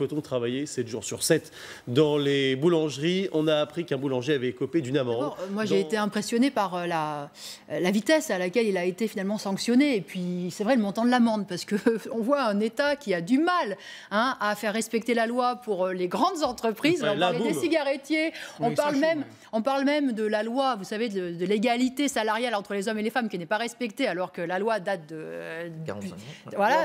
Peut-on travailler 7 jours sur 7 dans les boulangeries? On a appris qu'un boulanger avait écopé d'une amende. Moi, j'ai été impressionné par la vitesse à laquelle il a été finalement sanctionné. Et puis, c'est vrai, le montant de l'amende, parce qu'on voit un État qui a du mal à faire respecter la loi pour les grandes entreprises. Ouais, on parle des cigarettiers, on parle même de la loi, vous savez, de l'égalité salariale entre les hommes et les femmes qui n'est pas respectée, alors que la loi date de 45 ans. Voilà,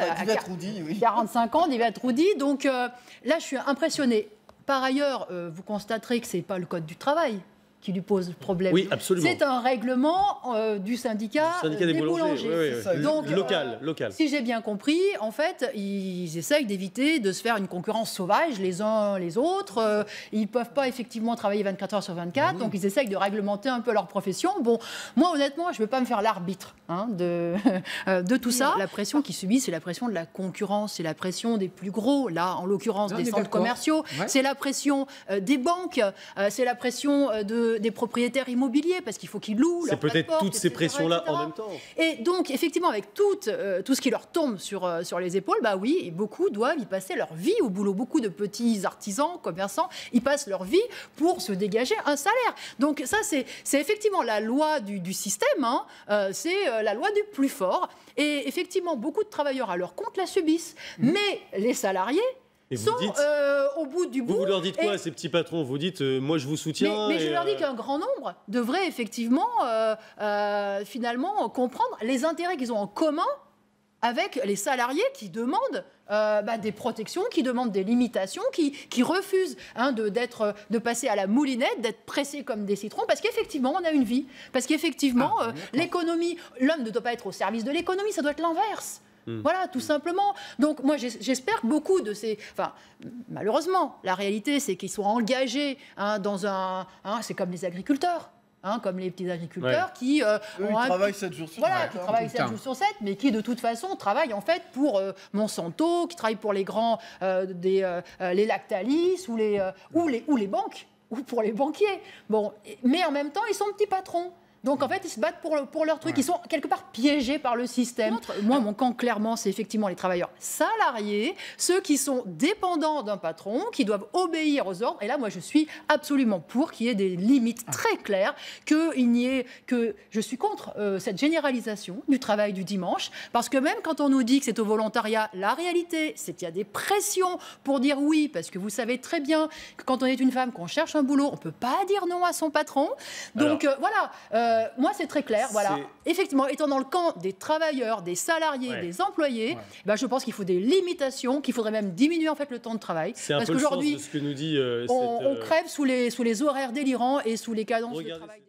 oui. 45 ans d'Yvette Roudy. Donc là, je suis impressionnée. Par ailleurs, vous constaterez que ce n'est pas le Code du travail qui lui pose problème. Oui, absolument. C'est un règlement du syndicat des boulangers. Oui. Donc, local. Si j'ai bien compris, en fait, ils essayent d'éviter de se faire une concurrence sauvage les uns les autres. Ils ne peuvent pas effectivement travailler 24 heures sur 24, donc ils essayent de réglementer un peu leur profession. Bon, moi, honnêtement, je ne veux pas me faire l'arbitre de tout ça. La pression qu'ils subissent, c'est la pression de la concurrence, c'est la pression des plus gros, là, en l'occurrence, des centres commerciaux, c'est la pression des banques, c'est la pression des propriétaires immobiliers, parce qu'il faut qu'ils louent. C'est peut-être toutes ces pressions-là en même temps. Et donc, effectivement, avec tout ce qui leur tombe sur les épaules, bah oui, et beaucoup doivent y passer leur vie au boulot. Beaucoup de petits artisans, commerçants, ils passent leur vie pour se dégager un salaire. Donc ça, c'est effectivement la loi du système, c'est la loi du plus fort. Et effectivement, beaucoup de travailleurs à leur compte la subissent. Mais les salariés sont au bout du bout. Vous leur dites quoi à ces petits patrons? Vous dites, moi je vous soutiens. Mais je leur dis qu'un grand nombre devrait effectivement, finalement, comprendre les intérêts qu'ils ont en commun avec les salariés qui demandent des protections, qui demandent des limitations, qui refusent de passer à la moulinette, d'être pressés comme des citrons, parce qu'effectivement, on a une vie. Parce qu'effectivement, l'économie, l'homme ne doit pas être au service de l'économie, ça doit être l'inverse. Voilà, tout simplement. Donc moi, j'espère que beaucoup de ces... Enfin, malheureusement, la réalité, c'est qu'ils sont engagés dans un... c'est comme les agriculteurs. Comme les petits agriculteurs qui travaillent 7 jours sur 7. Voilà, qui travaillent 7 jours sur 7, mais qui de toute façon travaillent en fait pour Monsanto, qui travaillent pour les grands, les Lactalis ou les banques, ou pour les banquiers. Bon, mais en même temps, ils sont petits patrons. Donc, en fait, ils se battent pour leur truc. Ils sont quelque part piégés par le système. Moi, mon camp, clairement, c'est effectivement les travailleurs salariés, ceux qui sont dépendants d'un patron, qui doivent obéir aux ordres. Et là, moi, je suis absolument pour qu'il y ait des limites très claires, que je suis contre cette généralisation du travail du dimanche, parce que même quand on nous dit que c'est au volontariat, la réalité, c'est qu'il y a des pressions pour dire oui, parce que vous savez très bien que quand on est une femme, qu'on cherche un boulot, on ne peut pas dire non à son patron. Donc, voilà. Moi, c'est très clair. Voilà. Effectivement, étant dans le camp des travailleurs, des salariés, des employés, je pense qu'il faut des limitations, qu'il faudrait même diminuer en fait le temps de travail. C'est un peu le sens de ce que nous dit on crève sous les horaires délirants et sous les cadences de travail.